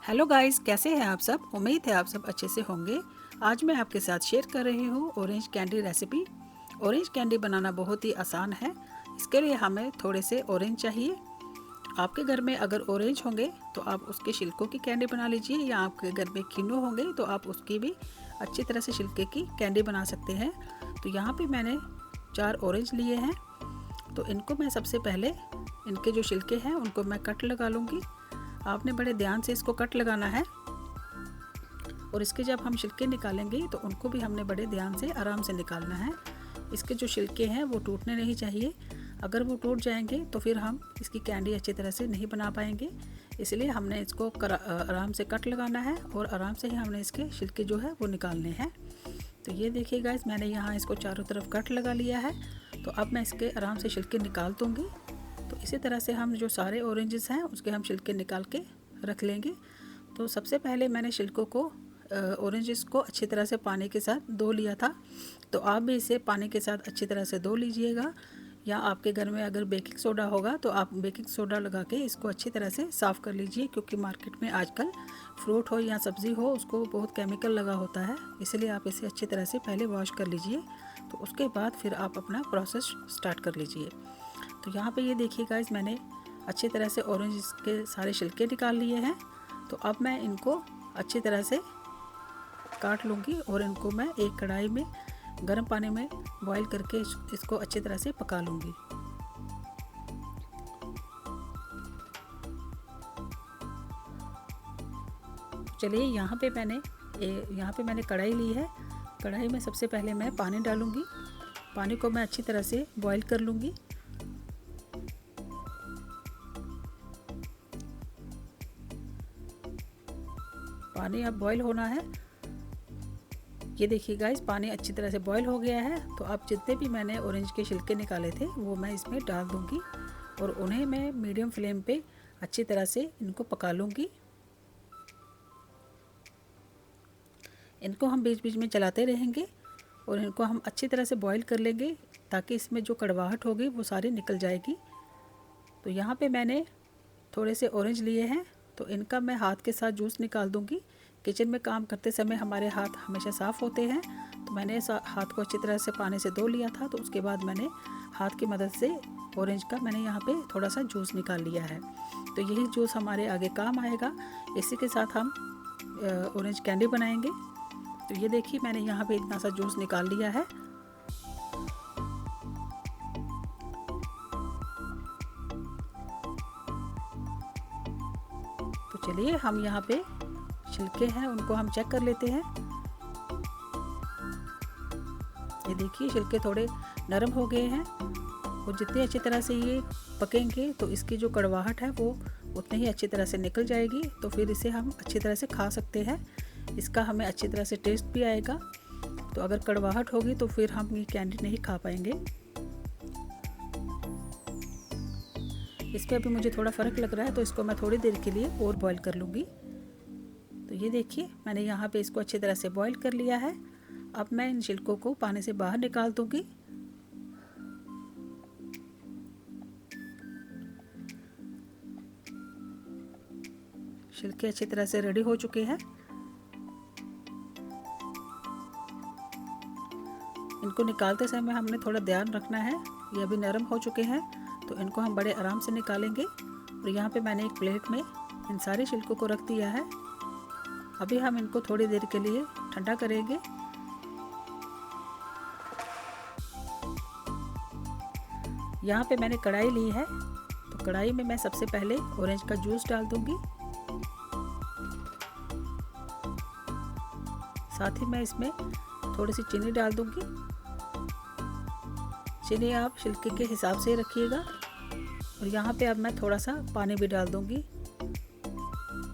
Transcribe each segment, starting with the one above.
Hello guys, कैसे हैं आप सब। उम्मीद है आप सब अच्छे से होंगे। आज मैं आपके साथ शेयर कर रही हूँ orange candy recipe. Orange candy बनाना बहुत ही आसान है। इसके लिए हमें थोड़े से ऑरेंज चाहिए। आपके घर में अगर ऑरेंज होंगे तो आप उसके छिलकों की कैंडी बना लीजिए, या आपके घर में किन्नू होंगे तो आप उसकी भी अच्छी तरह से छिलके की कैंडी बना सकते हैं। तो यहाँ पे मैंने 4 ऑरेंज लिए हैं। तो इनको मैं सबसे पहले इनके जो छिलके हैं उनको मैं कट लगा लूँगी। आपने बड़े ध्यान से इसको कट लगाना है, और इसके जब हम छिलके निकालेंगे तो उनको भी हमने बड़े ध्यान से आराम से निकालना है। इसके जो छिलके हैं वो टूटने नहीं चाहिए। अगर वो टूट जाएंगे तो फिर हम इसकी कैंडी अच्छी तरह से नहीं बना पाएंगे। इसलिए हमने इसको आराम से कट लगाना है, और आराम से ही हमने इसके छिलके जो है वो निकालने हैं। तो ये देखिए गाइस, मैंने यहाँ इसको चारों तरफ कट लगा लिया है। तो अब मैं इसके आराम से छिलके निकाल दूँगी। तो इसी तरह से हम जो सारे ऑरेंजेस हैं उसके हम छिलके निकाल के रख लेंगे। तो सबसे पहले मैंने छिलकों को ऑरेंजेस को अच्छी तरह से पानी के साथ धो लिया था। तो आप भी इसे पानी के साथ अच्छी तरह से धो लीजिएगा, या आपके घर में अगर बेकिंग सोडा होगा तो आप बेकिंग सोडा लगा के इसको अच्छी तरह से साफ़ कर लीजिए, क्योंकि मार्केट में आजकल फ्रूट हो या सब्ज़ी हो उसको बहुत केमिकल लगा होता है। इसलिए आप इसे अच्छी तरह से पहले वॉश कर लीजिए, तो उसके बाद फिर आप अपना प्रोसेस स्टार्ट कर लीजिए। तो यहाँ पे ये देखिए गाइस, मैंने अच्छी तरह से ऑरेंज के सारे छिलके निकाल लिए हैं। तो अब मैं इनको अच्छी तरह से काट लूँगी, और इनको मैं एक कढ़ाई में गर्म पानी में बॉईल करके इसको अच्छी तरह से पका लूँगी। चलिए, यहाँ पे मैंने कढ़ाई ली है। कढ़ाई में सबसे पहले मैं पानी डालूँगी। पानी को मैं अच्छी तरह से बॉईल कर लूँगी। पानी अब बॉईल होना है। ये देखिए गाइस, पानी अच्छी तरह से बॉईल हो गया है। तो अब जितने भी मैंने ऑरेंज के छिलके निकाले थे वो मैं इसमें डाल दूँगी, और उन्हें मैं मीडियम फ्लेम पे अच्छी तरह से इनको पका लूँगी। इनको हम बीच बीच में चलाते रहेंगे, और इनको हम अच्छी तरह से बॉईल कर लेंगे, ताकि इसमें जो कड़वाहट होगी वो सारी निकल जाएगी। तो यहाँ पे मैंने थोड़े से ऑरेंज लिए हैं, तो इनका मैं हाथ के साथ जूस निकाल दूँगी। किचन में काम करते समय हमारे हाथ हमेशा साफ़ होते हैं। तो मैंने हाथ को अच्छी तरह से पानी से धो लिया था। तो उसके बाद मैंने हाथ की मदद से ऑरेंज का मैंने यहाँ पे थोड़ा सा जूस निकाल लिया है। तो यही जूस हमारे आगे काम आएगा। इसी के साथ हम ऑरेंज कैंडी बनाएंगे। तो ये देखिए, मैंने यहाँ पे इतना सा जूस निकाल लिया है। तो चलिए, हम यहाँ पे छिलके हैं उनको हम चेक कर लेते हैं। ये देखिए, छिलके थोड़े नरम हो गए हैं, और जितनी अच्छी तरह से ये पकेंगे तो इसकी जो कड़वाहट है वो उतनी ही अच्छी तरह से निकल जाएगी। तो फिर इसे हम अच्छी तरह से खा सकते हैं। इसका हमें अच्छी तरह से टेस्ट भी आएगा। तो अगर कड़वाहट होगी तो फिर हम ये कैंडी नहीं खा पाएंगे। इस पर अभी मुझे थोड़ा फ़र्क लग रहा है, तो इसको मैं थोड़ी देर के लिए और बॉईल कर लूँगी। तो ये देखिए, मैंने यहाँ पे इसको अच्छी तरह से बॉईल कर लिया है। अब मैं इन छिलकों को पानी से बाहर निकाल दूँगी। छिलके अच्छी तरह से रेडी हो चुके हैं। इनको निकालते समय हमने थोड़ा ध्यान रखना है। ये अभी नरम हो चुके हैं, तो इनको हम बड़े आराम से निकालेंगे। और यहाँ पे मैंने एक प्लेट में इन सारे छिलकों को रख दिया है। अभी हम इनको थोड़ी देर के लिए ठंडा करेंगे। यहाँ पे मैंने कढ़ाई ली है। तो कढ़ाई में मैं सबसे पहले ऑरेंज का जूस डाल दूँगी। साथ ही मैं इसमें थोड़ी सी चीनी डाल दूँगी। चीनी आप छिलके के हिसाब से रखिएगा। और यहाँ पे अब मैं थोड़ा सा पानी भी डाल दूँगी,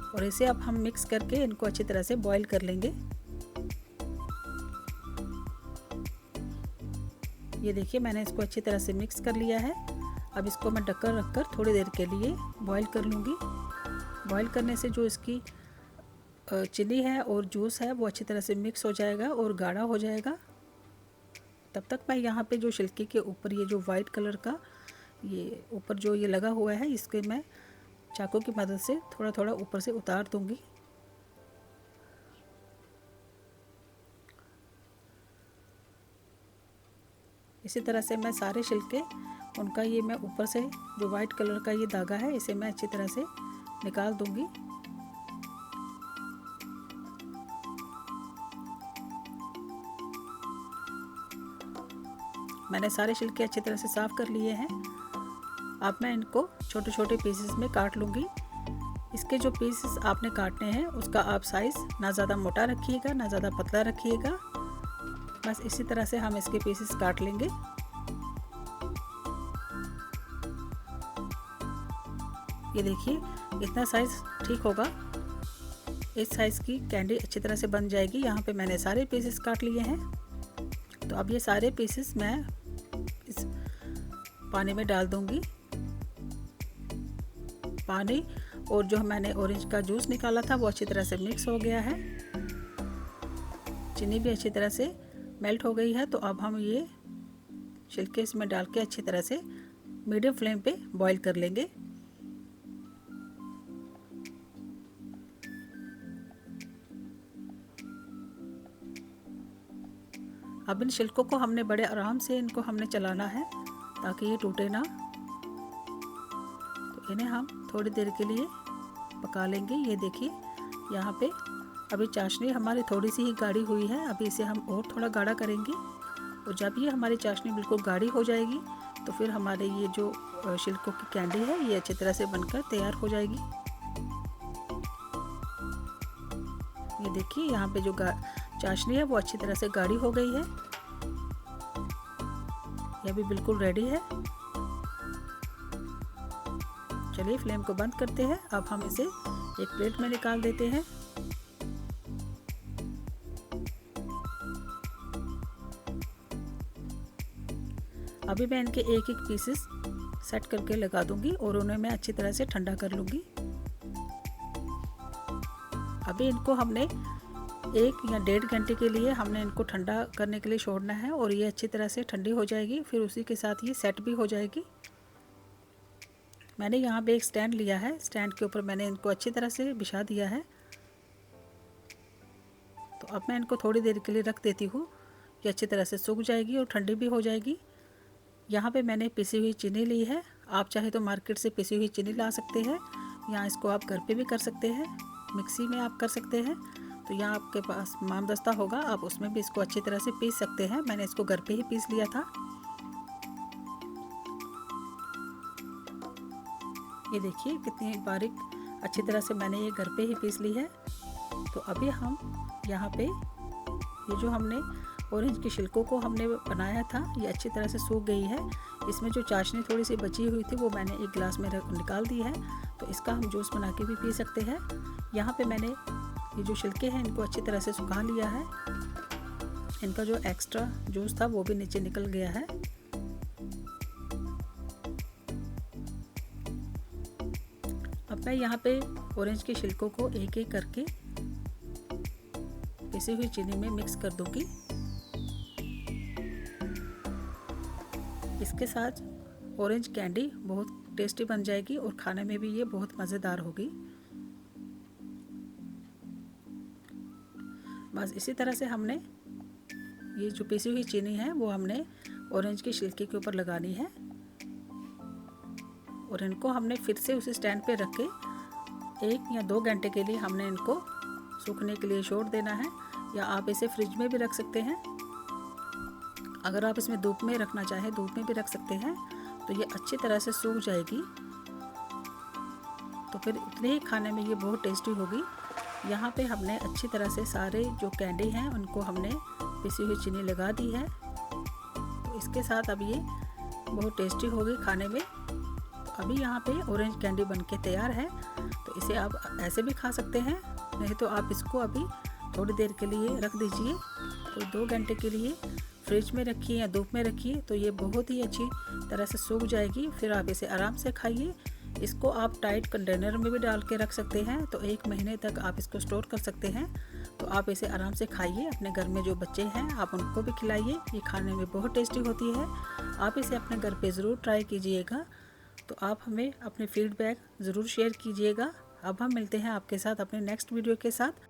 और इसे अब हम मिक्स करके इनको अच्छी तरह से बॉईल कर लेंगे। ये देखिए, मैंने इसको अच्छी तरह से मिक्स कर लिया है। अब इसको मैं ढककर रखकर थोड़ी देर के लिए बॉईल कर लूँगी। बॉईल करने से जो इसकी चीनी है और जूस है वो अच्छी तरह से मिक्स हो जाएगा और गाढ़ा हो जाएगा। तब तक मैं यहाँ पे जो छिलके के ऊपर ये जो वाइट कलर का ये ऊपर जो ये लगा हुआ है, इसके मैं चाकू की मदद से थोड़ा थोड़ा ऊपर से उतार दूंगी। इसी तरह से मैं सारे छिलके उनका ये मैं ऊपर से जो वाइट कलर का ये धागा है इसे मैं अच्छी तरह से निकाल दूंगी। मैंने सारे छिलके अच्छी तरह से साफ़ कर लिए हैं। अब मैं इनको छोटे छोटे पीसेस में काट लूँगी। इसके जो पीसेस आपने काटने हैं उसका आप साइज़ ना ज़्यादा मोटा रखिएगा ना ज़्यादा पतला रखिएगा। बस इसी तरह से हम इसके पीसेस काट लेंगे। ये देखिए इतना साइज़ ठीक होगा। इस साइज़ की कैंडी अच्छी तरह से बन जाएगी। यहाँ पे मैंने सारे पीसेस काट लिए हैं। तो अब ये सारे पीसेस मैं इस पानी में डाल दूंगी। पानी और जो मैंने ऑरेंज का जूस निकाला था वो अच्छी तरह से मिक्स हो गया है। चीनी भी अच्छी तरह से मेल्ट हो गई है। तो अब हम ये छिलके इसमें डाल के अच्छी तरह से मीडियम फ्लेम पे बॉईल कर लेंगे। अब इन छिलकों को हमने बड़े आराम से इनको हमने चलाना है ताकि ये टूटे ना। तो इन्हें हम थोड़ी देर के लिए पका लेंगे। ये देखिए यहाँ पे अभी चाशनी हमारी थोड़ी सी ही गाढ़ी हुई है। अभी इसे हम और थोड़ा गाढ़ा करेंगे और जब ये हमारी चाशनी बिल्कुल गाढ़ी हो जाएगी तो फिर हमारे ये जो छिलकों की कैंडी है ये अच्छी तरह से बनकर तैयार हो जाएगी। ये देखिए यहाँ पे जो चाशनी है वो अच्छी तरह से गाढ़ी हो गई है। यह भी बिल्कुल रेडी है। चलिए फ्लेम को बंद करते हैं। अब हम इसे एक प्लेट में निकाल देते हैं। अभी मैं इनके एक एक पीसेस सेट करके लगा दूंगी और उन्हें मैं अच्छी तरह से ठंडा कर लूंगी। अभी इनको हमने 1 या 1.5 घंटे के लिए हमने इनको ठंडा करने के लिए छोड़ना है और ये अच्छी तरह से ठंडी हो जाएगी। फिर उसी के साथ ये सेट भी हो जाएगी। मैंने यहाँ पे एक स्टैंड लिया है। स्टैंड के ऊपर मैंने इनको अच्छी तरह से बिछा दिया है। तो अब मैं इनको थोड़ी देर के लिए रख देती हूँ। ये अच्छी तरह से सूख जाएगी और ठंडी भी हो जाएगी। यहाँ पे मैंने पिसी हुई चीनी ली है। आप चाहे तो मार्केट से पिसी हुई चीनी ला सकते हैं या इसको आप घर पे भी कर सकते हैं। मिक्सी में आप कर सकते हैं। तो यहाँ आपके पास मामदस्ता होगा, आप उसमें भी इसको अच्छी तरह से पीस सकते हैं। मैंने इसको घर पे ही पीस लिया था। ये देखिए कितनी बारीक अच्छी तरह से मैंने ये घर पे ही पीस ली है। तो अभी हम यहाँ पे ये जो हमने ऑरेंज के छिलकों को हमने बनाया था ये अच्छी तरह से सूख गई है। इसमें जो चाशनी थोड़ी सी बची हुई थी वो मैंने एक गिलास में निकाल दी है। तो इसका हम जूस बना के भी पी सकते हैं। यहाँ पे मैंने ये जो छिलके हैं इनको अच्छी तरह से सुखा लिया है। इनका जो एक्स्ट्रा जूस था वो भी नीचे निकल गया है। अब मैं यहाँ पे ऑरेंज के छिलकों को एक एक करके पिसी हुई चीनी में मिक्स कर दूंगी। इसके साथ ऑरेंज कैंडी बहुत टेस्टी बन जाएगी और खाने में भी ये बहुत मज़ेदार होगी। बस इसी तरह से हमने ये जो पिसी हुई चीनी है वो हमने ऑरेंज के छिलके के ऊपर लगानी है और इनको हमने फिर से उसी स्टैंड पे रख के 1 या 2 घंटे के लिए हमने इनको सूखने के लिए छोड़ देना है। या आप इसे फ्रिज में भी रख सकते हैं। अगर आप इसमें धूप में रखना चाहें धूप में भी रख सकते हैं। तो ये अच्छी तरह से सूख जाएगी तो फिर उतने ही खाने में ये बहुत टेस्टी होगी। यहाँ पे हमने अच्छी तरह से सारे जो कैंडी हैं उनको हमने पिसी हुई चीनी लगा दी है। तो इसके साथ अब ये बहुत टेस्टी होगी खाने में। तो अभी यहाँ पे ऑरेंज कैंडी बनके तैयार है। तो इसे आप ऐसे भी खा सकते हैं, नहीं तो आप इसको अभी थोड़ी देर के लिए रख दीजिए। तो 2 घंटे के लिए फ्रिज में रखिए या धूप में रखिए तो ये बहुत ही अच्छी तरह से सूख जाएगी। फिर आप इसे आराम से खाइए। इसको आप टाइट कंटेनर में भी डाल के रख सकते हैं तो 1 महीने तक आप इसको स्टोर कर सकते हैं। तो आप इसे आराम से खाइए। अपने घर में जो बच्चे हैं आप उनको भी खिलाइए। ये खाने में बहुत टेस्टी होती है। आप इसे अपने घर पे ज़रूर ट्राई कीजिएगा तो आप हमें अपने फीडबैक ज़रूर शेयर कीजिएगा। अब हम मिलते हैं आपके साथ अपने नेक्स्ट वीडियो के साथ।